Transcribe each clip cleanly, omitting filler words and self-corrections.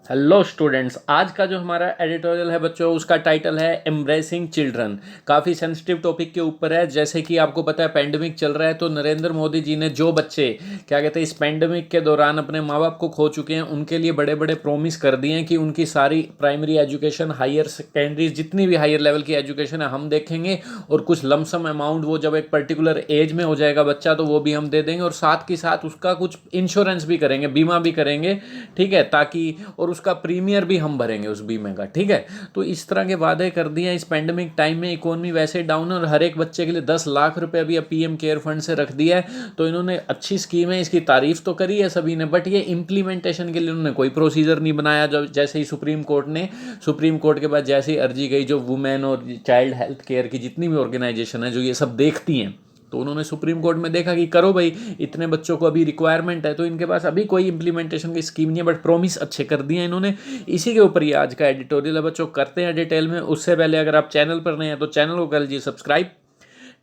Hello students, आज का जो हमारा एडिटोरियल है बच्चों, उसका टाइटल है एम्ब्रेसिंग चिल्ड्रन। काफ़ी सेंसिटिव टॉपिक के ऊपर है। जैसे कि आपको पता है पेंडेमिक चल रहा है, तो नरेंद्र मोदी जी ने जो बच्चे क्या कहते हैं इस पेंडेमिक के दौरान अपने माँ बाप को खो चुके हैं, उनके लिए बड़े बड़े प्रोमिस कर दिए हैं कि उनकी सारी प्राइमरी एजुकेशन, हायर सेकेंडरी, जितनी भी हायर लेवल की एजुकेशन है हम देखेंगे, और कुछ लमसम अमाउंट वो जब एक पर्टिकुलर एज में हो जाएगा बच्चा तो वो भी हम दे देंगे, और साथ के साथ उसका कुछ इंश्योरेंस भी करेंगे, बीमा भी करेंगे। ठीक है, ताकि और उसका प्रीमियर भी हम भरेंगे उस बीमे का। ठीक है, तो इस तरह के वादे कर दिए हैं। इस पेंडेमिक टाइम में इकोनॉमी वैसे डाउन है और हर एक बच्चे के लिए 10 लाख रुपए अभी पीएम केयर फंड से रख दिया है। तो इन्होंने अच्छी स्कीम है, इसकी तारीफ तो करी है सभी ने, बट ये इम्प्लीमेंटेशन के लिए उन्होंने कोई प्रोसीजर नहीं बनाया। जो जैसे ही सुप्रीम कोर्ट के बाद जैसे ही अर्जी गई, जो वुमेन और चाइल्ड हेल्थ केयर की जितनी भी ऑर्गेनाइजेशन है जो ये सब देखती हैं, तो उन्होंने सुप्रीम कोर्ट में देखा कि करो भाई, इतने बच्चों को अभी रिक्वायरमेंट है। तो इनके पास अभी कोई इंप्लीमेंटेशन की स्कीम नहीं है, बट प्रॉमिस अच्छे कर दिए इन्होंने। इसी के ऊपर ये आज का एडिटोरियल है बच्चों, करते हैं डिटेल में। उससे पहले अगर आप चैनल पर नए हैं तो चैनल को कर लीजिए सब्सक्राइब,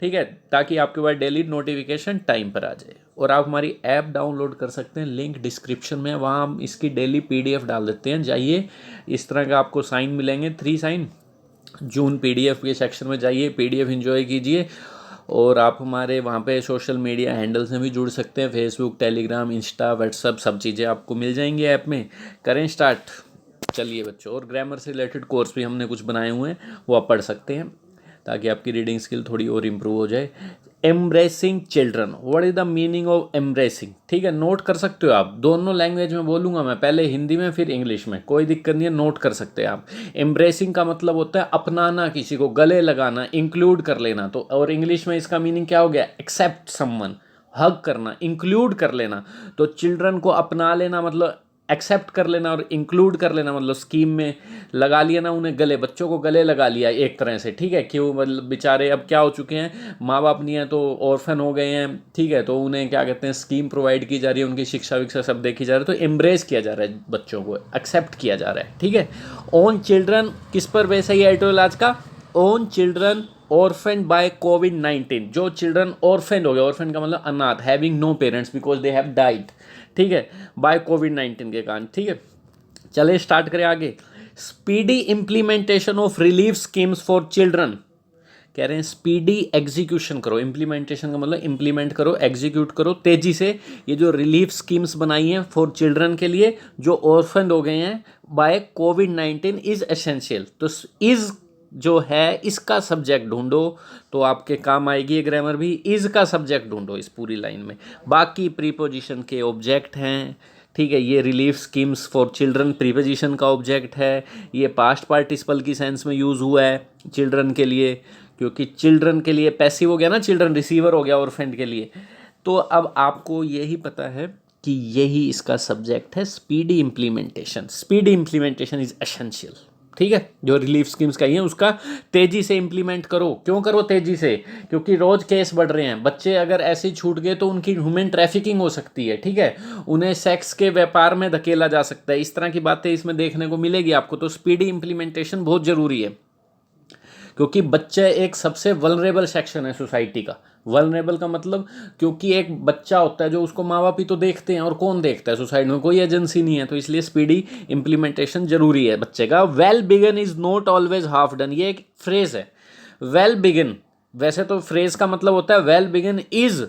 ठीक है, ताकि आपके पास डेली नोटिफिकेशन टाइम पर आ जाए। और आप हमारी ऐप डाउनलोड कर सकते हैं, लिंक डिस्क्रिप्शन में, वहाँ हम इसकी डेली PDF डाल देते हैं। जाइए, इस तरह का आपको साइन मिलेंगे, 3 साइन। जून PDF के सेक्शन में जाइए, PDF इंजॉय कीजिए। और आप हमारे वहाँ पे सोशल मीडिया हैंडल से भी जुड़ सकते हैं, फेसबुक, टेलीग्राम, इंस्टा, व्हाट्सअप, सब चीज़ें आपको मिल जाएंगी ऐप में। करें स्टार्ट। चलिए बच्चों, और ग्रामर से रिलेटेड कोर्स भी हमने कुछ बनाए हुए हैं, वो आप पढ़ सकते हैं ताकि आपकी रीडिंग स्किल थोड़ी और इम्प्रूव हो जाए। Embracing children, what is the meaning of embracing? ठीक है, नोट कर सकते हो आप। दोनों लैंग्वेज में बोलूंगा मैं, पहले हिंदी में फिर इंग्लिश में, कोई दिक्कत नहीं है, नोट कर सकते हैं आप। एम्ब्रेसिंग का मतलब होता है अपनाना, किसी को गले लगाना, इंक्लूड कर लेना। तो और इंग्लिश में इसका मीनिंग क्या हो गया? एक्सेप्ट समवन, हग करना, इंक्लूड कर लेना। तो चिल्ड्रन को अपना लेना मतलब एक्सेप्ट कर लेना, और इंक्लूड कर लेना मतलब स्कीम में लगा लिया ना उन्हें, गले, बच्चों को गले लगा लिया एक तरह से। ठीक है, कि वो मतलब बेचारे अब क्या हो चुके हैं, माँ बाप नहीं है तो ऑर्फन हो गए हैं। ठीक है, तो उन्हें क्या कहते हैं स्कीम प्रोवाइड की जा रही है, उनकी शिक्षा विक्षा सब देखी जा रही है, तो एम्ब्रेस किया जा रहा है, बच्चों को एक्सेप्ट किया जा रहा है। ठीक है, ओन चिल्ड्रन किस पर बेस है ये एडिटोरियल आज का? ओन चिल्ड्रन ऑर्फेंड बाय कोविड-19। जो चिल्ड्रन ऑर्फेंड हो गए, ऑर्फेंड का मतलब अनाथ, having no parents because they have died, ठीक है, बाय कोविड-19 के कारण। ठीक है, चलिए स्टार्ट करें आगे। Speedy implementation of relief schemes for children. कह रहे हैं स्पीडी एग्जीक्यूशन करो, इंप्लीमेंटेशन का मतलब इंप्लीमेंट करो, एग्जीक्यूट करो तेजी से। ये जो रिलीफ स्कीम्स बनाई हैं फॉर चिल्ड्रन के लिए जो ऑर्फन हो गए हैं बाय कोविड-19 इज एसेंशियल। तो इज जो है इसका सब्जेक्ट ढूंढो, तो आपके काम आएगी ये ग्रामर भी। इज का सब्जेक्ट ढूंढो इस पूरी लाइन में, बाकी प्रीपोजिशन के ऑब्जेक्ट हैं। ठीक है, ये relief schemes for children preposition का ऑब्जेक्ट है। ये पास्ट पार्टिसिपल की सेंस में यूज़ हुआ है चिल्ड्रन के लिए, क्योंकि चिल्ड्रन के लिए पैसिव हो गया ना, चिल्ड्रन रिसीवर हो गया ऑर्फेंड के लिए। तो अब आपको यही पता है कि यही इसका सब्जेक्ट है, speedy implementation. Speedy implementation is essential. ठीक है, जो रिलीफ स्कीम्स का ही है उसका तेजी से इंप्लीमेंट करो। क्यों करो तेजी से? क्योंकि रोज केस बढ़ रहे हैं। बच्चे अगर ऐसे ही छूट गए तो उनकी ह्यूमन ट्रैफिकिंग हो सकती है। ठीक है, उन्हें सेक्स के व्यापार में धकेला जा सकता है। इस तरह की बातें इसमें देखने को मिलेगी आपको। तो स्पीडी इंप्लीमेंटेशन बहुत जरूरी है, क्योंकि बच्चे एक सबसे वल्नरेबल सेक्शन है सोसाइटी का। वल्नरेबल का मतलब, क्योंकि एक बच्चा होता है जो उसको माँ बाप ही तो देखते हैं, और कौन देखता है सोसाइटी में? कोई एजेंसी नहीं है। तो इसलिए स्पीडी इंप्लीमेंटेशन जरूरी है बच्चे का। Well begun is not always half done, ये एक फ्रेज है। वेल बिगन, वैसे तो फ्रेज का मतलब होता है well begun is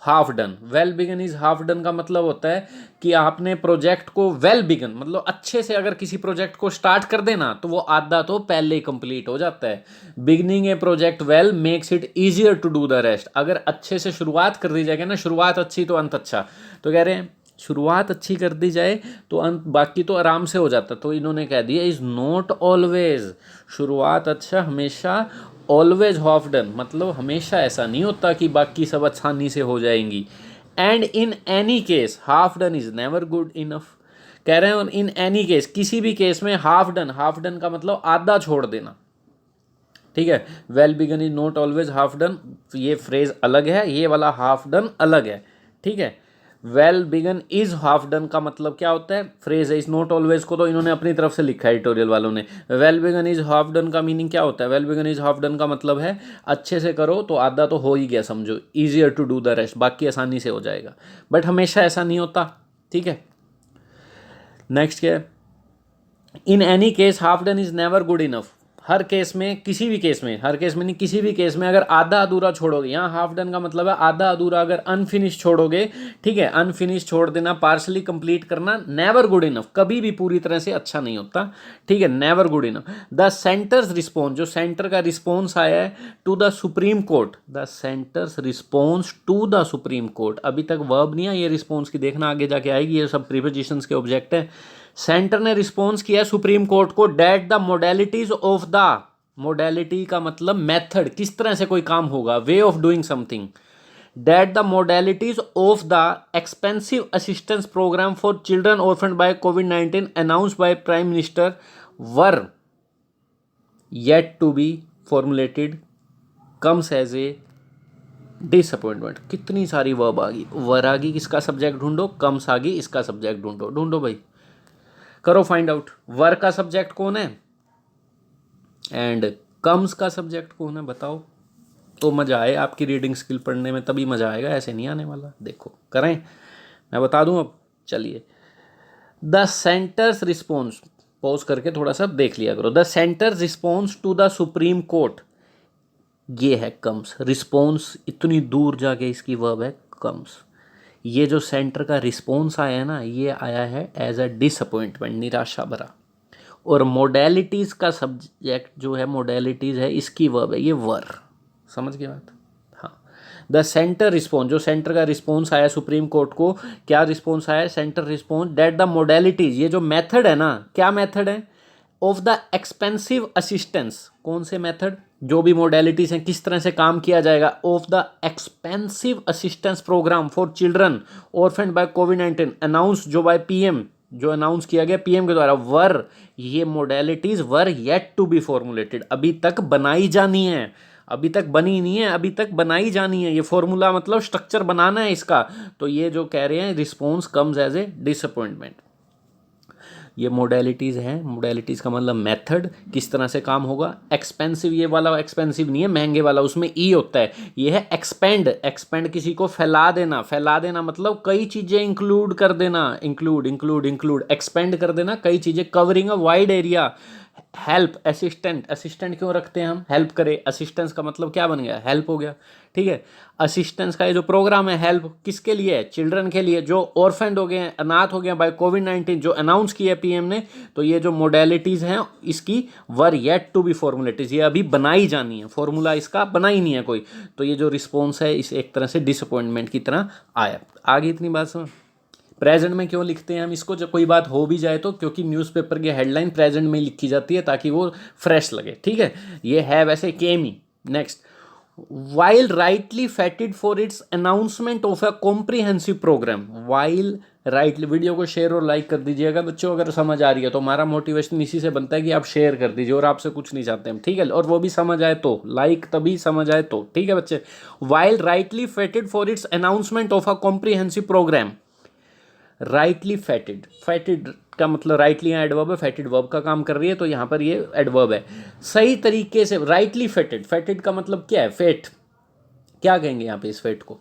half done. Well begun is half done का मतलब होता है कि आपने प्रोजेक्ट को वेल बिगन मतलब अच्छे से अगर किसी प्रोजेक्ट को स्टार्ट कर देना तो वो आधा तो पहले ही कंप्लीट हो जाता है। Beginning a project well makes it easier to do the rest. अगर अच्छे से शुरुआत कर दी जाएगी ना, शुरुआत अच्छी तो अंत अच्छा। तो कह रहे हैं शुरुआत अच्छी कर दी जाए तो अंत बाकी तो आराम से हो जाता। तो इन्होंने कह दिया इज नॉट ऑलवेज, शुरुआत अच्छा हमेशा, ऑलवेज हाफ डन मतलब हमेशा ऐसा नहीं होता कि बाकी सब आसानी से हो जाएंगी। And in any case half done is never good enough. कह रहे हैं इन एनी केस, किसी भी केस में हाफ डन, हाफ डन का मतलब आधा छोड़ देना। ठीक है, well begun is not always half done, ये फ्रेज अलग है, ये वाला हाफ डन अलग है। ठीक है, well begun is half done का मतलब क्या होता है? फ्रेज है। इज नॉट ऑलवेज को तो इन्होंने अपनी तरफ से लिखा है एडिटोरियल वालों ने। Well begun is half done का मीनिंग क्या होता है? Well begun is half done का मतलब है अच्छे से करो तो आधा तो हो ही गया समझो, easier to do the rest, बाकी आसानी से हो जाएगा। बट हमेशा ऐसा नहीं होता। ठीक है, नेक्स्ट क्या है, in any case half done is never good enough. Her case में, किसी भी केस में, हर केस में नहीं, किसी भी केस में अगर आधा अधूरा छोड़ोगे, यहाँ हाफ डन का मतलब है आधा अधूरा, अगर अनफिनिश छोड़ोगे, ठीक है, अनफिनिश छोड़ देना, पार्शली कंप्लीट करना, नेवर गुड इनफ, कभी भी पूरी तरह से अच्छा नहीं होता, ठीक है, never good enough. The centre's response, जो सेंटर का रिस्पॉन्स आया है to the Supreme Court, the centre's response to the Supreme Court, अभी तक वर्ब नहीं है ये रिस्पॉन्स की, देखना आगे जाके आएगी, ये सब प्रीपोजिशंस के ऑब्जेक्ट है। सेंटर ने रिस्पॉन्स किया सुप्रीम कोर्ट को, that the modalities of the, modality का मतलब मेथड, किस तरह से कोई काम होगा, way of doing something, that the modalities of the expensive assistance programme for children orphaned by Covid announced by prime minister were yet to be formulated comes as a disappointment. कितनी सारी verb आ गई, वर आ गई, किसका subject ढूंढो, comes आ गई, इसका subject ढूंढो, ढूंढो भाई, करो फाइंड आउट, वर का सब्जेक्ट कौन है एंड कम्स का सब्जेक्ट कौन है, बताओ, तो मजा आए आपकी रीडिंग स्किल पढ़ने में, तभी मजा आएगा, ऐसे नहीं आने वाला। देखो करें, मैं बता दूं अब, चलिए, द सेंटर्स रिस्पॉन्स, पॉज करके थोड़ा सा देख लिया करो, the centre's response to the Supreme Court, ये है कम्स, रिस्पॉन्स इतनी दूर जाके इसकी वर्ब है कम्स। ये जो सेंटर का रिस्पॉन्स आया है ना, ये आया है एज अ डिसअपॉइंटमेंट, निराशा भरा। और मोडेलिटीज़ का सब्जेक्ट जो है, मोडेलिटीज़ है, इसकी वर्ब है ये वर, समझ गए बात। हाँ, द सेंटर रिस्पॉन्स, जो सेंटर का रिस्पॉन्स आया सुप्रीम कोर्ट को, क्या रिस्पॉन्स आया, centre response, that the modalities, ये जो मेथड है ना, क्या मेथड है, ऑफ द एक्सपेंसिव असिस्टेंस, कौन से मेथड, जो भी मोडेलिटीज हैं, किस तरह से काम किया जाएगा, of the expensive assistance programme for children orphaned by Covid announce, जो बाय पीएम, जो अनाउंस किया गया पीएम के द्वारा, वर, ये modalities were yet to be formulated, अभी तक बनाई जानी है, अभी तक बनी नहीं है, अभी तक बनाई जानी है, ये फॉर्मूला मतलब स्ट्रक्चर बनाना है इसका। तो ये जो कह रहे हैं response comes as a disappointment, ये मोडेलिटीज़ हैं, मोडेलिटीज़ का मतलब मेथड, किस तरह से काम होगा। एक्सपेंसिव, ये वाला एक्सपेंसिव नहीं है, महंगे वाला, उसमें ई होता है, ये है एक्सपेंड, एक्सपेंड किसी को फैला देना, फैला देना मतलब कई चीज़ें इंक्लूड कर देना, इंक्लूड इंक्लूड इंक्लूड, एक्सपेंड कर देना कई चीज़ें, covering a wide area. Help, assistant, assistant क्यों रखते हैं हम, हेल्प करे, असिस्टेंस का मतलब क्या बन गया, हेल्प हो गया, ठीक है। असिस्टेंस का ये जो प्रोग्राम है, हेल्प किसके लिए है, चिल्ड्रन के लिए, जो ऑर्फेंड हो गए हैं, अनाथ हो गए हैं बाय कोविड-19, जो अनाउंस किया है पीएम ने। तो ये जो मोडेलिटीज़ हैं इसकी वर येट टू बी फॉर्मुलेटीज, ये अभी बनाई जानी है, फॉर्मूला इसका बना ही नहीं है कोई। तो ये जो रिस्पॉन्स है इस एक तरह से डिसअपॉइंटमेंट की तरह आया। आगे इतनी बात समझ। प्रेजेंट में क्यों लिखते हैं हम इसको, जब कोई बात हो भी जाए तो, क्योंकि न्यूज़पेपर की हेडलाइन प्रेजेंट में लिखी जाती है ताकि वो फ्रेश लगे, ठीक है। ये है वैसे केम ही। Next, while rightly feted for its announcement of a comprehensive programme, while rightly, video को शेयर और लाइक कर दीजिएगा बच्चों, अगर समझ आ रही है तो। हमारा मोटिवेशन इसी से बनता है कि आप शेयर कर दीजिए, और आपसे कुछ नहीं चाहते हम, ठीक है, और वो भी समझ आए तो, लाइक तभी समझ आए तो, ठीक है बच्चे। While rightly feted for its announcement of a comprehensive programme, rightly feted, feted का मतलब राइटली यहाँ एडवर्ब है, फेटेड वर्ब का काम कर रही है, तो यहाँ पर ये एडवर्ब है। सही तरीके से राइटली फेटेड, फेटेड का मतलब क्या है, फेट, क्या कहेंगे यहाँ पे इस फेट को,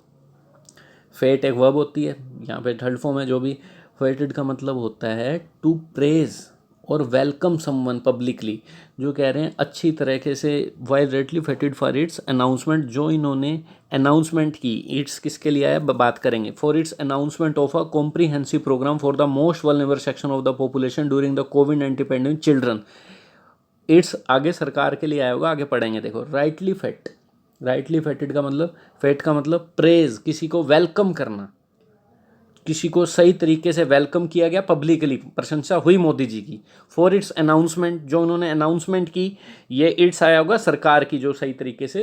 फेट एक वर्ब होती है, यहाँ पे थर्ड फॉर्म है जो भी। फेटेड का मतलब होता है टू प्रेज और वेलकम समवन पब्लिकली, जो कह रहे हैं अच्छी तरीके से, while rightly feted for its announcement, जो इन्होंने अनाउंसमेंट की, इट्स किसके लिए आया बात करेंगे, for its announcement of a comprehensive programme for the most vulnerable section of the population during the कोविड-19 पेंडेमिक चिल्ड्रन। इट्स आगे सरकार के लिए आया होगा, आगे पढ़ेंगे, देखो राइटली फेट, राइटली फेटेड का मतलब, फेट का मतलब प्रेज, किसी को वेलकम करना, किसी को सही तरीके से वेलकम किया गया, पब्लिकली प्रशंसा हुई मोदी जी की। फॉर इट्स अनाउंसमेंट, जो उन्होंने अनाउंसमेंट की, ये इट्स आया होगा सरकार की, जो सही तरीके से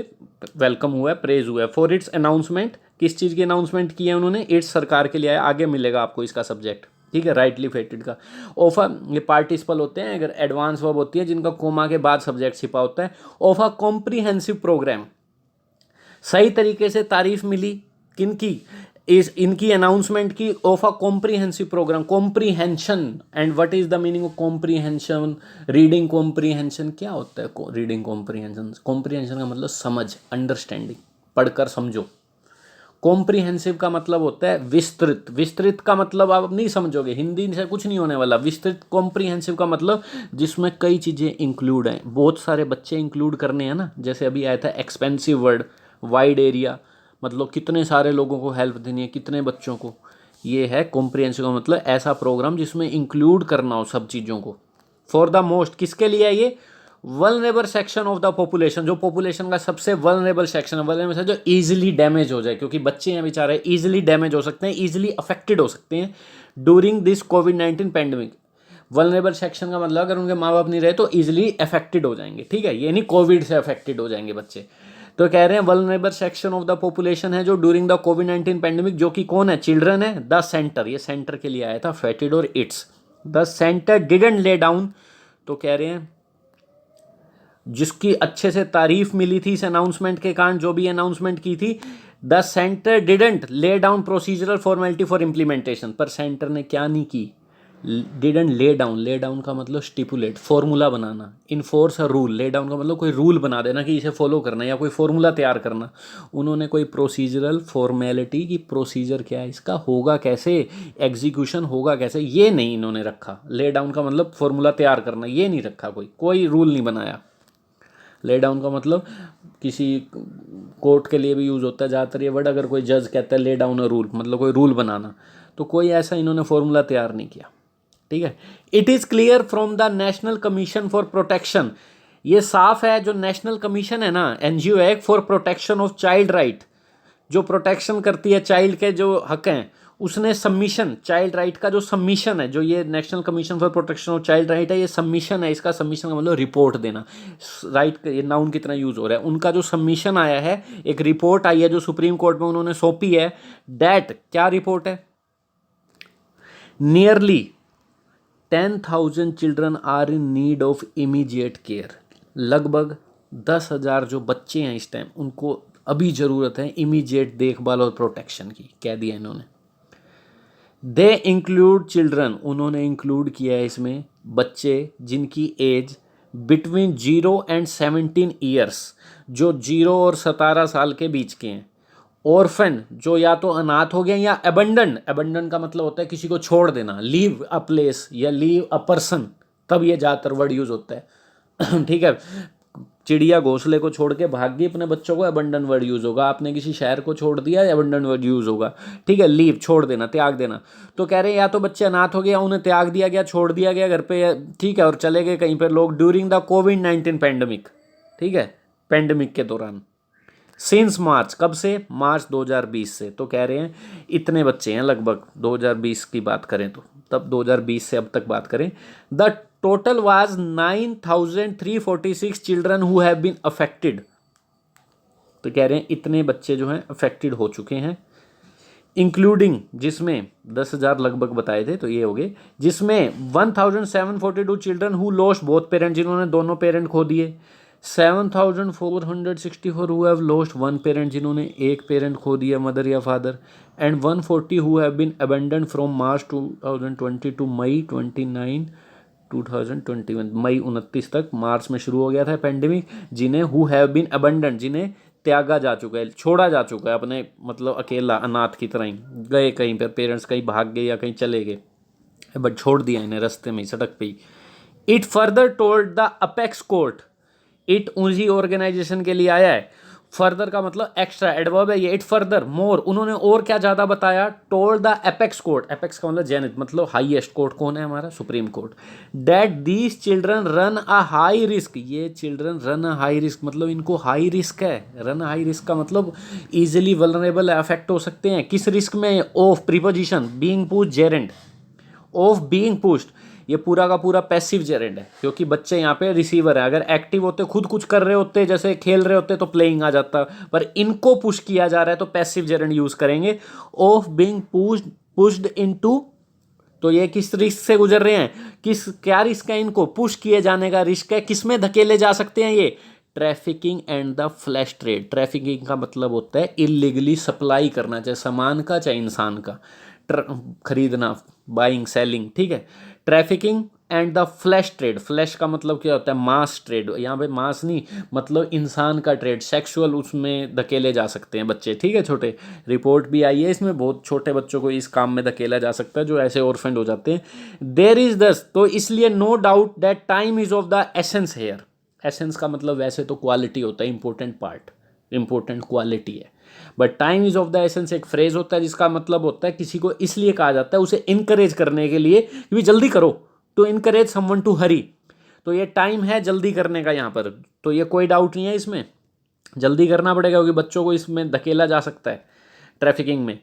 वेलकम हुआ है, प्रेज हुआ है। फॉर इट्स अनाउंसमेंट, किस चीज़ की अनाउंसमेंट की है उन्होंने, इट्स सरकार के लिए आया, आगे मिलेगा आपको इसका सब्जेक्ट, ठीक है। राइटली फेटेड का ऑफर, ये पार्टिसिपल होते हैं, अगर एडवांस वर्ब होती है जिनका कोमा के बाद सब्जेक्ट छिपा होता है। ऑफ अ कॉम्प्रिहेंसिव प्रोग्राम, सही तरीके से तारीफ मिली किनकी, इस इनकी अनाउंसमेंट की, of a comprehensive programme, comprehension, and what is the meaning of comprehension, reading comprehension, क्या होता है रीडिंग कॉम्प्रिहेंशन, कॉम्प्रिहेंशन का मतलब समझ, अंडरस्टैंडिंग, पढ़कर समझो, कॉम्प्रिहेंसिव का मतलब होता है विस्तृत। विस्तृत का मतलब आप नहीं समझोगे, हिंदी से कुछ नहीं होने वाला। विस्तृत कॉम्प्रिहेंसिव का मतलब जिसमें कई चीज़ें इंक्लूड हैं, बहुत सारे बच्चे इंक्लूड करने हैं ना। जैसे अभी आया था एक्सपेंसिव वर्ड, वाइड एरिया, मतलब कितने सारे लोगों को हेल्प देनी है, कितने बच्चों को। ये है कॉम्प्रिहेंसिव का मतलब ऐसा प्रोग्राम जिसमें इंक्लूड करना हो सब चीज़ों को। फॉर द मोस्ट, किसके लिए है ये? Vulnerable section of the population, जो पॉपुलेशन का सबसे वल्नरेबल सेक्शन है। वल्नरेबल से जो इजीली डैमेज हो जाए, क्योंकि बच्चे हैं बेचारे, इजीली डैमेज हो सकते हैं, इजीली अफेक्टेड हो सकते हैं during this covid pandemic. Vulnerable section का मतलब अगर उनके माँ बाप नहीं रहे तो इजीली अफेक्टेड हो जाएंगे, ठीक है, ये नहीं कोविड से अफेक्टेड हो जाएंगे बच्चे। तो कह रहे हैं vulnerable section of the population है जो ड्यूरिंग द कोविड-19 पैंडमिक, जो कि कौन है? चिल्ड्रन है। द सेंटर, ये सेंटर के लिए आया था, फेटेड और it's. The centre didn't lay down, तो कह रहे हैं जिसकी अच्छे से तारीफ मिली थी इस अनाउंसमेंट के कारण, जो भी अनाउंसमेंट की थी, the centre didn't lay down procedural formality for implementation, पर सेंटर ने क्या नहीं की? Didn't lay down. Lay down का मतलब stipulate, formula banana, enforce a rule. Lay down का मतलब कोई रूल बना देना कि इसे फॉलो करना, या कोई फॉर्मूला तैयार करना। उन्होंने कोई प्रोसीजरल फॉर्मेलिटी की, प्रोसीजर क्या है इसका, होगा कैसे, एग्जीक्यूशन होगा कैसे, ये नहीं इन्होंने रखा। ले डाउन का मतलब फॉर्मूला तैयार करना, ये नहीं रखा, कोई रूल नहीं बनाया। ले डाउन का मतलब किसी कोर्ट के लिए भी यूज़ होता है ज़्यादातर ये वर्ड, अगर कोई जज कहता है ले डाउन अ रूल, मतलब कोई रूल बनाना, तो कोई ऐसा इन्होंने फॉर्मूला तैयार नहीं किया, ठीक है। It is clear from the national commission for protection, ये साफ है, जो नेशनल कमीशन है ना, एनजीओ है for protection of child right, जो प्रोटेक्शन करती है चाइल्ड के जो हक हैं, उसने सबमिशन, चाइल्ड राइट का जो सबमिशन है, जो ये national commission for protection of child right है, ये सबमिशन है। इसका सबमिशन का मतलब रिपोर्ट देना, राइट, ये नाउन कितना यूज हो रहा है। उनका जो सबमिशन आया है, एक रिपोर्ट आई है जो सुप्रीम कोर्ट में उन्होंने सौंपी है। डैट, क्या रिपोर्ट है? Nearly 10,000 children are in need of immediate care, लगभग 10,000 जो बच्चे हैं इस टाइम, उनको अभी ज़रूरत है इमीडिएट देखभाल और प्रोटेक्शन की, कह दिया इन्होंने। दे इंक्लूड चिल्ड्रन, उन्होंने इंक्लूड किया है इसमें बच्चे जिनकी एज बिटवीन 0 and 17 ईयर्स, जो 0 और 17 साल के बीच के हैं। ऑर्फन, जो या तो अनाथ हो गए, या एबंडन, एबंडन का मतलब होता है किसी को छोड़ देना, लीव अ प्लेस या लीव अ पर्सन, तब ये ज़्यादातर वर्ड यूज़ होता है ठीक है। चिड़िया घोंसले को छोड़ के भाग गई अपने बच्चों को, एबंडन वर्ड यूज़ होगा। आपने किसी शहर को छोड़ दिया, एबंडन वर्ड यूज़ होगा, ठीक है। लीव, छोड़ देना, त्याग देना। तो कह रहे हैं या तो बच्चे अनाथ हो गए, या उन्हें त्याग दिया गया, छोड़ दिया गया घर पे, ठीक है, और चले गए कहीं पर लोग ड्यूरिंग द कोविड-19 पैंडमिक, ठीक है, पैंडमिक के दौरान। सिंस मार्च, कब से? मार्च 2020 से। तो कह रहे हैं इतने बच्चे हैं लगभग, 2020 की बात करें तो, तब 2020 से अब तक बात करें, the total was 9,346 children who have been affected. तो कह रहे हैं इतने बच्चे जो हैं अफेक्टेड हो चुके हैं, इंक्लूडिंग, जिसमें 10,000 लगभग बताए थे, तो ये हो गए, जिसमें 1,742 children who lost both parent, जिन्होंने दोनों पेरेंट खो दिए। 7,464 who have lost one parent, जिन्होंने एक पेरेंट खो दिया, मदर या father. And 140 who have been abandoned from March 2020 to May 29 2021, मई 29 तक, मार्च में शुरू हो गया था पैंडेमिक, जिन्हें हु हैव बीन अबेंडन, जिन्हें त्यागा जा चुका है, छोड़ा जा चुका है अपने, मतलब अकेला अनाथ की तरह ही गए कहीं पर, पेरेंट्स कहीं भाग गए या कहीं चले गए, बट छोड़ दिया इन्हें रास्ते में, सड़क पे ही। It further told the apex court, it उसी ऑर्गेनाइजेशन के लिए आया है। फर्दर का मतलब एक्स्ट्रा, एडवर्ब है ये। इट फर्दर, मोर, उन्होंने और क्या ज़्यादा बताया, told the apex court, apex का मतलब जेनिथ, मतलब हाईएस्ट कोर्ट कौन है? हमारा supreme court. That these children run a high risk, ये children run a high risk, मतलब इनको हाई रिस्क है। रन अ हाई रिस्क का मतलब ईजिली वल्नरेबल है, अफेक्ट हो सकते हैं। किस रिस्क में? Of, preposition, being pushed, gerund, of being pushed, ये पूरा का पूरा पैसिव जेरेंड है, क्योंकि बच्चे यहाँ पे रिसीवर है। अगर एक्टिव होते, खुद कुछ कर रहे होते, जैसे खेल रहे होते, तो प्लेइंग आ जाता, पर इनको पुश किया जा रहा है तो पैसिव जेरेंड यूज करेंगे। ऑफ बीइंग पुश्ड इनटू, तो ये किस रिस्क से गुजर रहे हैं, क्या रिस्क है? इनको पुश किए जाने का रिस्क है। किसमें धकेले जा सकते हैं ये? Trafficking and the flash trade. Trafficking का मतलब होता है इलीगली सप्लाई करना, चाहे सामान का चाहे इंसान का, खरीदना, बाइंग, सेलिंग, ठीक है। Trafficking and the flash trade, flash का मतलब क्या होता है, मास ट्रेड, यहाँ पे मास नहीं मतलब इंसान का ट्रेड, सेक्सुअल उसमें धकेले जा सकते हैं बच्चे, ठीक है छोटे। रिपोर्ट भी आई है इसमें, बहुत छोटे बच्चों को इस काम में धकेला जा सकता है जो ऐसे ऑर्फेंड हो जाते हैं। देयर इज दस, तो इसलिए no doubt that time is of the essence here. Essence का मतलब वैसे तो क्वालिटी होता है, इंपॉर्टेंट पार्ट, इंपॉर्टेंट क्वालिटी है, but time is of the essence एक फ्रेज होता है जिसका मतलब होता है किसी को इसलिए कहा जाता है उसे इनकरेज करने के लिए कि जल्दी करो, टू इनकरेज समवन टू हरी। तो ये टाइम है जल्दी करने का यहाँ पर, तो ये कोई डाउट नहीं है इसमें, जल्दी करना पड़ेगा क्योंकि बच्चों को इसमें धकेला जा सकता है ट्रैफिकिंग में।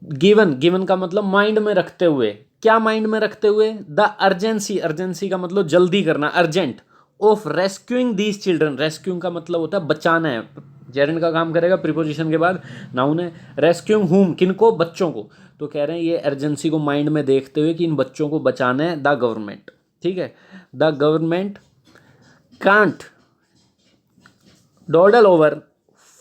गिवन, गिवन का मतलब माइंड में रखते हुए, क्या माइंड में रखते हुए, द अर्जेंसी, अर्जेंसी का मतलब जल्दी करना, urgent, of rescuing these children, rescuing का मतलब होता है बचाना है, जेरेंड का काम करेगा, प्रीपोजिशन के बाद नाउन है, रेस्क्यूइंग हुम, किनको, बच्चों को। तो कह रहे हैं ये अर्जेंसी को माइंड में देखते हुए कि इन बच्चों को बचाना है, द गवर्नमेंट, ठीक है, the government can't dawdle over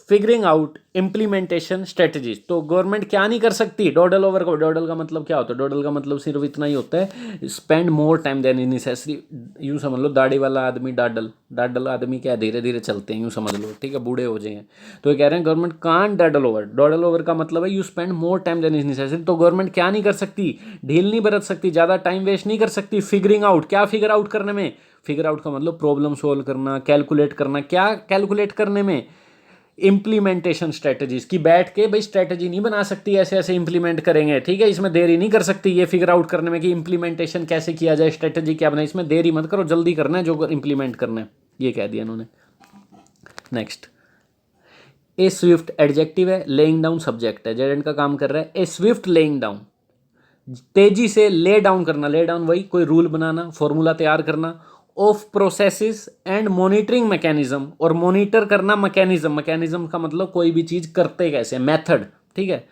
figuring out implementation strategies. तो गवर्नमेंट क्या नहीं कर सकती, डॉडल ओवर को, डॉडल का मतलब क्या होता है, डॉडल का मतलब सिर्फ इतना ही होता है, spend more time than is necessary. यूँ समझ लो दाढ़ी वाला आदमी डाडल, डाडल आदमी क्या धीरे धीरे चलते हैं, यूँ समझ लो, ठीक है, बूढ़े हो जाएंगे। तो ये कह रहे हैं government can't dawdle over, dawdle over का मतलब है you spend more time than is necessary. तो गवर्नमेंट क्या नहीं कर सकती, ढील नहीं बरत सकती, ज़्यादा टाइम वेस्ट नहीं कर सकती फिगरिंग आउट, क्या फिगर आउट करने में, फिगर आउट का मतलब प्रॉब्लम सोल्व करना, कैलकुलेट करना, क्या कैलकुलेट करने में, इम्प्लीमेंटेशन स्ट्रेटजीज की, बैठ के भाई स्ट्रेटजी नहीं बना सकती ऐसे ऐसे इंप्लीमेंट करेंगे, ठीक है, इसमें देरी नहीं कर सकती ये फिगर आउट करने में कि इंप्लीमेंटेशन कैसे किया जाए, स्ट्रेटजी क्या बनाए, इसमें देरी मत करो, जल्दी करना है जो इंप्लीमेंट करना है, ये कह दिया इन्होंने। नेक्स्ट, ए स्विफ्ट एडजेक्टिव है, लेइंग डाउन सब्जेक्ट है, जेरेंड का काम कर रहा है, ए स्विफ्ट लेइंग डाउन, तेजी से ले डाउन करना, ले डाउन वही कोई रूल बनाना, फॉर्मूला तैयार करना, of processes and monitoring mechanism, और मॉनिटर करना मैकेनिज्म, मैकेनिज्म का मतलब कोई भी चीज़ करते कैसे, मेथड, ठीक है।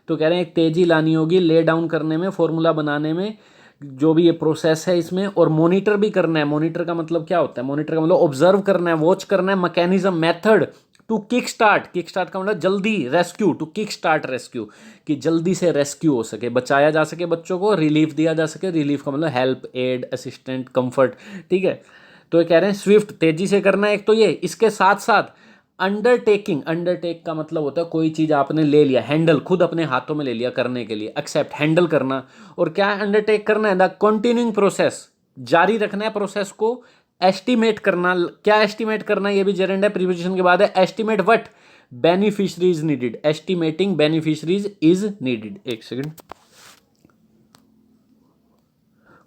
तो कह रहे हैं एक तेजी लानी होगी ले डाउन करने में, फॉर्मूला बनाने में, जो भी ये प्रोसेस है इसमें, और मॉनिटर भी करना है। मॉनिटर का मतलब क्या होता है, मॉनिटर का मतलब ऑब्जर्व करना है, वॉच करना है, mechanism method, to kick start, kick start का मतलब जल्दी, rescue, to kick start rescue, कि जल्दी से रेस्क्यू हो सके, बचाया जा सके बच्चों को, रिलीफ दिया जा सके, रिलीफ का मतलब हेल्प, एड, असिस्टेंट, कंफर्ट, ठीक है। तो ये कह रहे हैं स्विफ्ट तेजी से करना है एक, तो ये इसके साथ साथ अंडरटेकिंग, अंडरटेक का मतलब होता है कोई चीज़ आपने ले लिया, हैंडल खुद अपने हाथों में ले लिया करने के लिए, एक्सेप्ट हैंडल करना, और क्या अंडरटेक करना है, द कंटिन्यूइंग प्रोसेस, जारी रखना है प्रोसेस को, एस्टिमेट करना, क्या एस्टिमेट करना है, ये भी जेरेंड है, प्रीपोजिशन के बाद है, estimate what, beneficiaries needed, estimating beneficiaries is needed. एक second,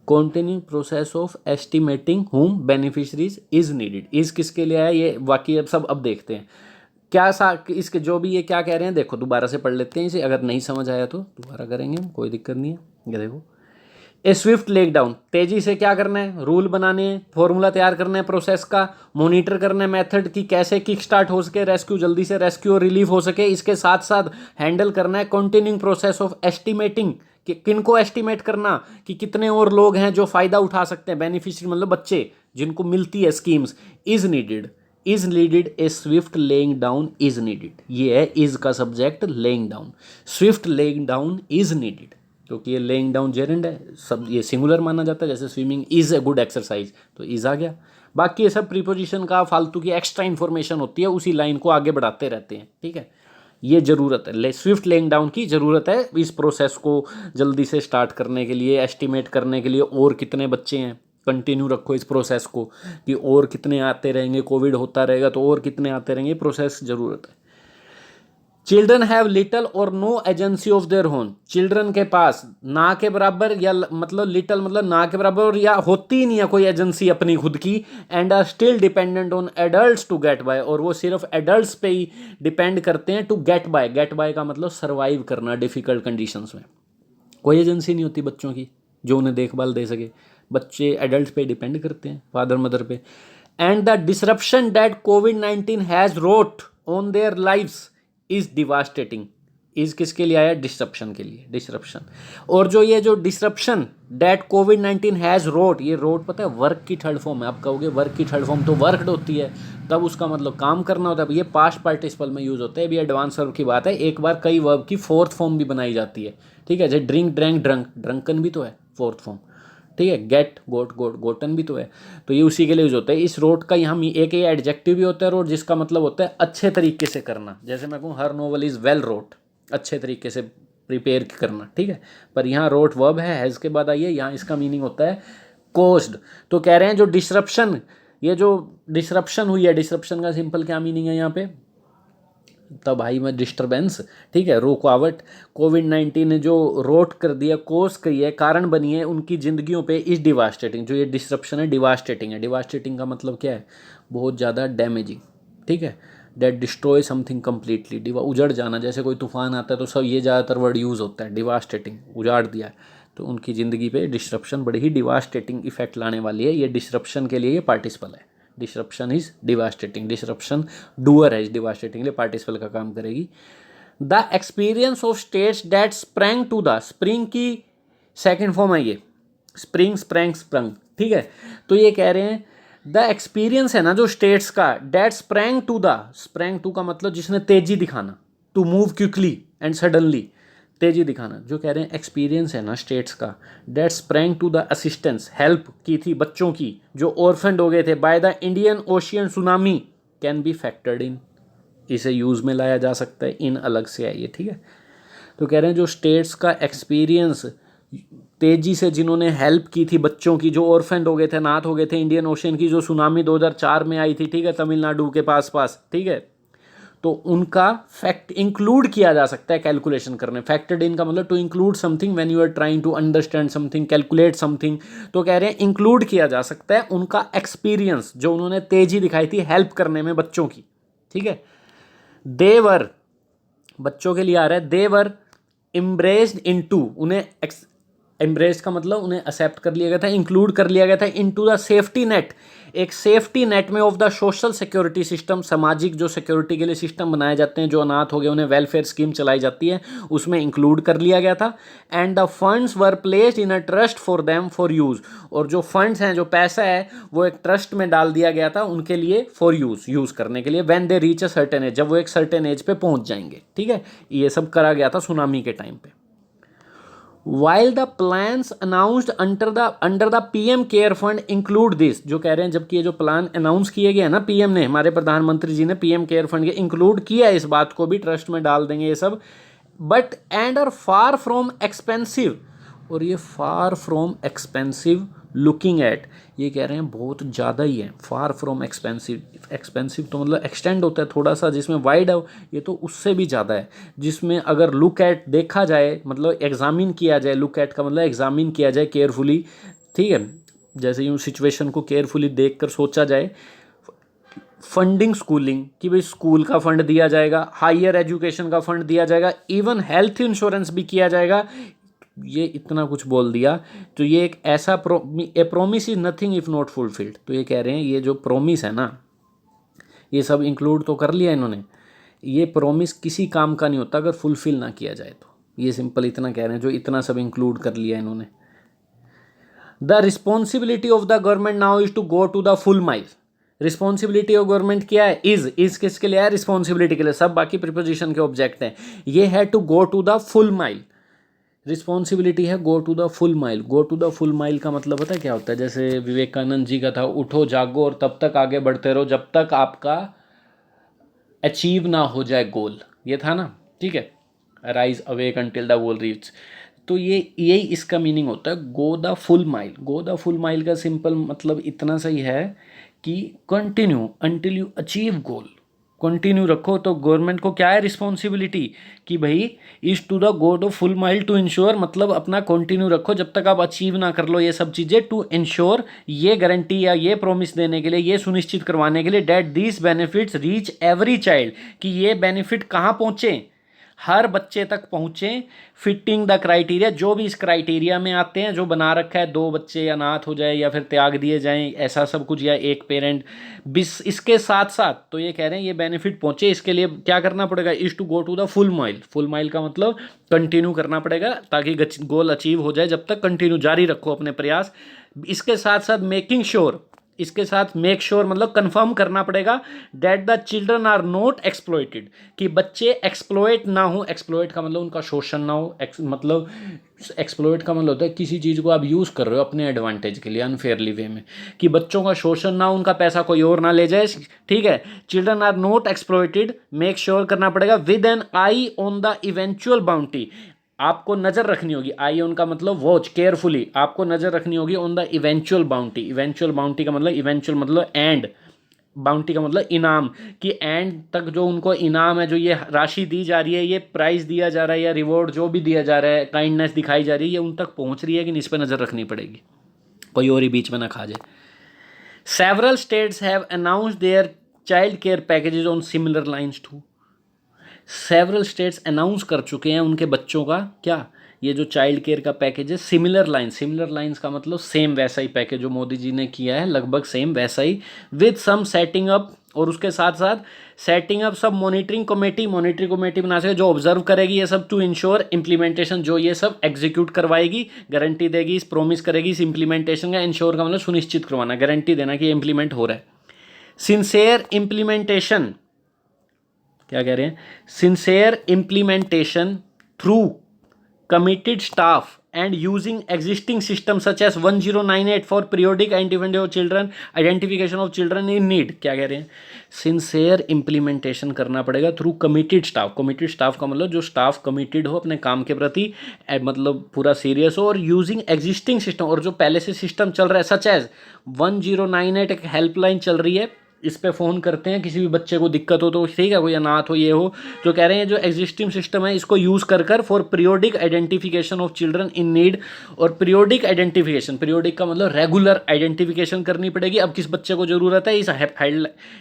continuing process of estimating whom beneficiaries is needed, is किसके लिए है ये वाक्य, अब देखते हैं क्या इसके जो भी ये क्या कह रहे हैं, देखो दोबारा से पढ़ लेते हैं इसे, अगर नहीं समझ आया तो दोबारा करेंगे, कोई दिक्कत नहीं है। ये देखो, ए स्विफ्ट लेग डाउन, तेजी से क्या करना है, रूल बनाने हैं, फॉर्मूला तैयार करना है प्रोसेस का, मॉनिटर करना है मेथड की कैसे किक स्टार्ट हो सके, रेस्क्यू जल्दी से रेस्क्यू और रिलीफ हो सके, इसके साथ साथ हैंडल करना है कंटिन्यूइंग प्रोसेस ऑफ एस्टिमेटिंग, कि किन को एस्टिमेट करना कि कितने और लोग हैं जो फायदा उठा सकते हैं, बेनिफिशियरी मतलब बच्चे जिनको मिलती है schemes, is needed, is needed, A Swift laying down is needed, ये है इज का subject, laying down, Swift laying down is needed, क्योंकि ये लेइंग डाउन जेरेंड है, सब ये सिंगुलर माना जाता है, जैसे swimming is a good exercise, तो इज आ गया। बाकी ये सब प्रीपोजिशन का फालतू की एक्स्ट्रा इन्फॉर्मेशन होती है, उसी लाइन को आगे बढ़ाते रहते हैं, ठीक है। ये ज़रूरत है, स्विफ्ट लेइंग डाउन की ज़रूरत है इस प्रोसेस को जल्दी से स्टार्ट करने के लिए, एस्टिमेट करने के लिए, और कितने बच्चे हैं, कंटिन्यू रखो इस प्रोसेस को कि और कितने आते रहेंगे, कोविड होता रहेगा तो और कितने आते रहेंगे, प्रोसेस ज़रूरत है। Children have little or no agency of their own, children के पास ना के बराबर या मतलब लिटल मतलब ना के बराबर या होती ही नहीं है कोई एजेंसी अपनी खुद की, and are still dependent on adults to get by, और वो सिर्फ एडल्ट्स पे ही डिपेंड करते हैं to get by, get by का मतलब सर्वाइव करना डिफिकल्ट कंडीशंस में, कोई एजेंसी नहीं होती बच्चों की जो उन्हें देखभाल दे सके, बच्चे एडल्ट पे डिपेंड करते हैं, फादर मदर पे। एंड द डिसरप्शन दैट कोविड-19 has road on their lives is devastating, is किसके लिए आया, डिसरप्शन के लिए, डिसरप्शन। और जो ये जो डिसरप्शन दैट कोविड-19 हैज़ रोट, ये रोट पता है वर्क की थर्ड फॉर्म है, आप कहोगे वर्क की थर्ड फॉर्म तो वर्कड होती है, तब उसका मतलब काम करना होता है, ये पास्ट पार्टिसिपल में यूज़ होता है, ये एडवांस वर्ब की बात है, एक बार कई वर्ब की फोर्थ फॉर्म भी बनाई जाती है, ठीक है, जैसे ड्रिंक, ड्रैंक, ड्रंक, ड्रंकन भी तो है फोर्थ फॉर्म, ठीक है, गेट, गोट, गोटन भी तो है, तो ये उसी के लिए यूज होता है। इस रोट का यहाँ एक ये एडजेक्टिव भी होता है रोट, जिसका मतलब होता है अच्छे तरीके से करना। जैसे मैं कहूँ हर नोवेल इज़ वेल रोट, अच्छे तरीके से प्रिपेयर करना, ठीक है। पर यहाँ रोट वर्ब है, हैज़ के बाद आइए, यहाँ इसका मीनिंग होता है कोस्ड। तो कह रहे हैं जो डिसरप्शन, ये जो डिसरप्शन हुई है, डिसरप्शन का सिंपल क्या मीनिंग है यहाँ पे, तब भाई में डिस्टर्बेंस, ठीक है, रुकावट। कोविड-19 ने जो रोट कर दिया, कोस करी है, कारण बनी है उनकी ज़िंदगियों पे इस डिवास्टेटिंग, जो ये डिसरप्शन है डिवास्टेटिंग है। डिवास्टेटिंग का मतलब क्या है, बहुत ज़्यादा डैमेजिंग, ठीक है, डेट डिस्ट्रॉय समथिंग कम्प्लीटली, उजड़ जाना। जैसे कोई तूफान आता है तो सब ये ज़्यादातर वर्ड यूज़ होता है, डिवास्टेटिंग, उजाड़ दिया। तो उनकी ज़िंदगी पे डिसरप्शन बड़ी ही डिवास्टेटिंग इफेक्ट लाने वाली है। ये डिसरप्शन के लिए ये पार्टिसिपल है, disruption is devastating, disruption doer है, इज डिवास्टेटिंग लिए पार्टिसिपल का काम करेगी। The experience of states that sprang to the, spring की सेकेंड फॉर्म है ये, स्प्रिंग, स्प्रैंग, स्प्रंग, ठीक है। तो ये कह रहे हैं द एक्सपीरियंस है ना जो स्टेट्स का, that sprang to the, sprang to का मतलब जिसने तेजी दिखाना, to move quickly and suddenly, तेजी दिखाना। जो कह रहे हैं एक्सपीरियंस है ना स्टेट्स का, that sprang to the assistance, help की थी बच्चों की जो ऑर्फेंड हो गए थे by the Indian Ocean tsunami, can be factored in, इसे यूज में लाया जा सकता है, इन अलग से है ये, ठीक है। तो कह रहे हैं जो स्टेट्स का एक्सपीरियंस, तेजी से जिन्होंने हेल्प की थी बच्चों की जो ऑर्फेंड हो गए थे, अनाथ हो गए थे, इंडियन ओशियन की जो सुनामी 2004 में आई थी, ठीक है, तमिलनाडु के पास, ठीक है, तो उनका फैक्ट इंक्लूड किया जा सकता है कैलकुलेशन करने। फैक्टर्ड इन का मतलब to include something when you are trying to understand something, calculate something. तो कह रहे हैं इंक्लूड किया जा सकता है उनका एक्सपीरियंस, जो उन्होंने तेजी दिखाई थी हेल्प करने में बच्चों की, ठीक है। देवर, बच्चों के लिए आ रहा है, देवर एम्ब्रेस्ड इनटू, उन्हें एम्ब्रेस्ड का मतलब उन्हें एक्सेप्ट कर लिया गया था, इंक्लूड कर लिया गया था, इनटू द सेफ्टी नेट, एक सेफ्टी नेट में of the social security system, सामाजिक जो सिक्योरिटी के लिए सिस्टम बनाए जाते हैं, जो अनाथ हो गए उन्हें वेलफेयर स्कीम चलाई जाती है, उसमें इंक्लूड कर लिया गया था। And the funds were placed in a trust for them for use, और जो फंड्स हैं, जो पैसा है, वो एक ट्रस्ट में डाल दिया गया था उनके लिए, फॉर यूज़ करने के लिए, when they reach a certain age, जब वो एक सर्टेन एज पे पहुंच जाएंगे, ठीक है। ये सब करा गया था सुनामी के टाइम पे। While the plans announced under the PM care fund include this, जो कह रहे हैं जबकि ये जो प्लान अनाउंस किए गए हैं ना पीएम ने, हमारे प्रधानमंत्री जी ने पीएम केयर फंड के इंक्लूड किया है इस बात को भी, ट्रस्ट में डाल देंगे ये सब, but and are far from expensive, और ये far from expensive looking at, ये कह रहे हैं बहुत ज़्यादा ही है, फार फ्रॉम एक्सपेंसिव, एक्सपेंसिव तो मतलब एक्सटेंड होता है थोड़ा सा, जिसमें वाइड है, ये तो उससे भी ज़्यादा है, जिसमें अगर लुक एट देखा जाए, मतलब एग्जामिन किया जाए, लुक एट का मतलब एग्जामिन किया जाए केयरफुली, ठीक है, जैसे यूँ सिचुएशन को केयरफुली देख कर सोचा जाए। फंडिंग स्कूलिंग, कि भाई स्कूल का फंड दिया जाएगा, हायर एजुकेशन का फंड दिया जाएगा, इवन हेल्थ इंश्योरेंस भी किया जाएगा, ये इतना कुछ बोल दिया। तो ये एक ऐसा a promise is nothing if not fulfilled, तो ये कह रहे हैं ये जो प्रोमिस है ना, ये सब इंक्लूड तो कर लिया इन्होंने, ये प्रोमिस किसी काम का नहीं होता अगर फुलफिल ना किया जाए, तो ये सिंपल इतना कह रहे हैं, जो इतना सब इंक्लूड कर लिया इन्होंने। The responsibility of the government now is to go to the full mile, responsibility of government क्या है, इज किसके लिए है, रिस्पॉन्सिबिलिटी के लिए, सब बाकी प्रीपोजिशन के ऑब्जेक्ट हैं, ये है to go to the full mile, responsibility है go to the full mile. Go to the full mile का मतलब पता है क्या होता है, जैसे विवेकानंद जी का था, उठो जागो और तब तक आगे बढ़ते रहो जब तक आपका अचीव ना हो जाए गोल, ये था ना, ठीक है, rise awake until the goal reach, तो ये यही इसका मीनिंग होता है go the full mile. Go the full mile का सिंपल मतलब इतना सही है कि continue until you achieve goal, continue रखो। तो गवर्नमेंट को क्या है रिस्पॉन्सिबिलिटी, कि भाई is to the go the full mile to ensure, मतलब अपना कंटिन्यू रखो जब तक आप अचीव ना कर लो ये सब चीज़ें, टू इंश्योर, ये गारंटी या ये प्रॉमिस देने के लिए, ये सुनिश्चित करवाने के लिए, that this benefits reach every child, कि ये बेनिफिट कहाँ पहुँचे, हर बच्चे तक पहुँचे, फिटिंग द क्राइटेरिया, जो भी इस क्राइटेरिया में आते हैं, जो बना रखा है, 2 बच्चे अनाथ हो जाए या फिर त्याग दिए जाएं, ऐसा सब कुछ, या एक पेरेंट, इसके साथ साथ, तो ये कह रहे हैं ये बेनिफिट पहुँचे, इसके लिए क्या करना पड़ेगा, is to go to the full mile. Full mile का मतलब कंटिन्यू करना पड़ेगा ताकि गोल अचीव हो जाए, जब तक कंटिन्यू जारी रखो अपने प्रयास। इसके साथ साथ मेकिंग श्योर, इसके साथ मेक श्योर मतलब कंफर्म करना पड़ेगा that the children are not exploited, कि बच्चे एक्सप्लॉइट ना हो। एक्सप्लॉइट का मतलब उनका शोषण ना हो। मतलब एक्सप्लॉइट का मतलब होता है किसी चीज़ को आप यूज़ कर रहे हो अपने एडवांटेज के लिए अनफेयरली वे में, कि बच्चों का शोषण ना हो, उनका पैसा कोई और ना ले जाए। ठीक है, children are not exploited, make sure करना पड़ेगा with an eye on the eventual bounty. आपको नजर रखनी होगी, आई ऑन का मतलब वॉच केयरफुली, आपको नजर रखनी होगी on the eventual bounty. Eventual bounty का मतलब इवेंचुअल मतलब एंड, बाउंटी का मतलब इनाम, कि एंड तक जो उनको इनाम है, जो ये राशि दी जा रही है, ये प्राइज दिया जा रहा है या रिवॉर्ड जो भी दिया जा रहा है, काइंडनेस दिखाई जा रही है, ये उन तक पहुंच रही है कि नहीं, इस पर नजर रखनी पड़ेगी, कोई और ही बीच में ना खा जाए। Several states have announced their child care packages on similar lines too. Several states announce कर चुके हैं उनके बच्चों का क्या, ये जो चाइल्ड केयर का पैकेज है, सिमिलर लाइंस। सिमिलर लाइंस का मतलब सेम वैसा ही पैकेज जो मोदी जी ने किया है, लगभग सेम वैसा ही, विद सम सेटिंग अप, और उसके साथ साथ सेटिंग अप सब मॉनिटरिंग कमेटी बना सके जो ऑब्जर्व करेगी ये सब, टू इंश्योर इम्प्लीमेंटेशन, जो ये सब एग्जीक्यूट करवाएगी, गारंटी देगी, इस प्रोमिस करेगी इस इम्प्लीमेंटेशन का। इंश्योर का मतलब सुनिश्चित करवाना, गारंटी देना कि इम्प्लीमेंट हो रहा है। सिंसेयर इम्प्लीमेंटेशन, क्या कह रहे हैं, sincere implementation through committed staff and using existing systems such as 1098 for periodic identification of children in need। क्या कह रहे हैं, सिंसेयर इम्प्लीमेंटेशन करना पड़ेगा through committed staff. Committed staff का मतलब जो स्टाफ कमिटेड हो अपने काम के प्रति, मतलब पूरा सीरियस हो, और यूजिंग एग्जिस्टिंग सिस्टम, और जो पहले से सिस्टम चल रहा है, सच एज 1098 एक हेल्पलाइन चल रही है, इस पे फ़ोन करते हैं किसी भी बच्चे को दिक्कत हो तो, ठीक है, कोई अनाथ हो ये हो, जो कह रहे हैं जो एग्जिस्टिंग सिस्टम है इसको यूज़ कर for periodic identification of children in need. और पीरियोडिक आइडेंटिफिकेशन, पीरियोडिक का मतलब रेगुलर आइडेंटिफिकेशन करनी पड़ेगी। अब किस बच्चे को ज़रूरत है, इस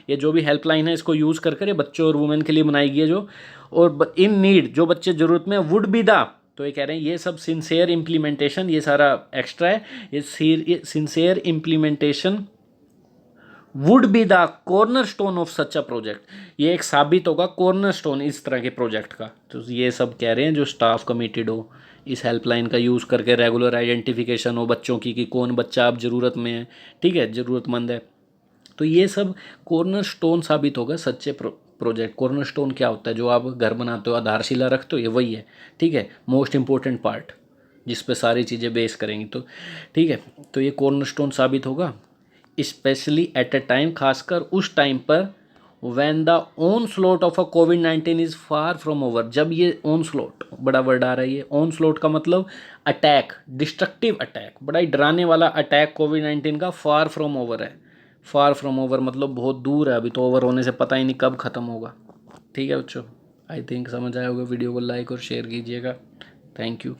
ये जो भी हेल्पलाइन है इसको यूज़ कर ये बच्चों और वुमेन के लिए बनाई गई है जो, और इन नीड जो बच्चे ज़रूरत में वुड बी द, तो ये कह रहे हैं ये सब सिंसेयर इम्प्लीमेंटेशन, ये सारा एक्स्ट्रा है, ये sincere implementation would be the corner stone of such a project. ये एक साबित होगा कॉर्नर स्टोन इस तरह के प्रोजेक्ट का। तो ये सब कह रहे हैं जो स्टाफ कमिटेड हो, इस हेल्पलाइन का यूज़ करके रेगुलर आइडेंटिफिकेशन हो बच्चों की, कि कौन बच्चा अब ज़रूरत में है, ठीक है, ज़रूरतमंद है, तो ये सब कॉर्नर स्टोन साबित होगा सच्चे प्रोजेक्ट। कॉर्नर स्टोन क्या होता है, जो आप घर बनाते हो आधारशिला रखते हो, ये वही है, ठीक है, मोस्ट इंपॉर्टेंट पार्ट जिस पे सारी चीज़ें बेस करेंगी। तो ठीक है, तो ये कॉर्नर स्टोन साबित होगा, स्पेशली एट अ टाइम, खासकर उस टाइम पर, when the on slot of a covid is far from over. जब ये ऑन स्लॉट, बड़ा वर्ड आ रहा है ये, ऑन स्लॉट का मतलब अटैक, डिस्ट्रक्टिव अटैक, बड़ा ही डराने वाला अटैक कोविड-19 का फार फ्रॉम ओवर है। फार फ्रॉम ओवर मतलब बहुत दूर है, अभी तो ओवर होने से पता ही नहीं कब ख़त्म होगा। ठीक है बच्चों, आई थिंक समझ आया होगा। वीडियो को लाइक और शेयर कीजिएगा। Thank you.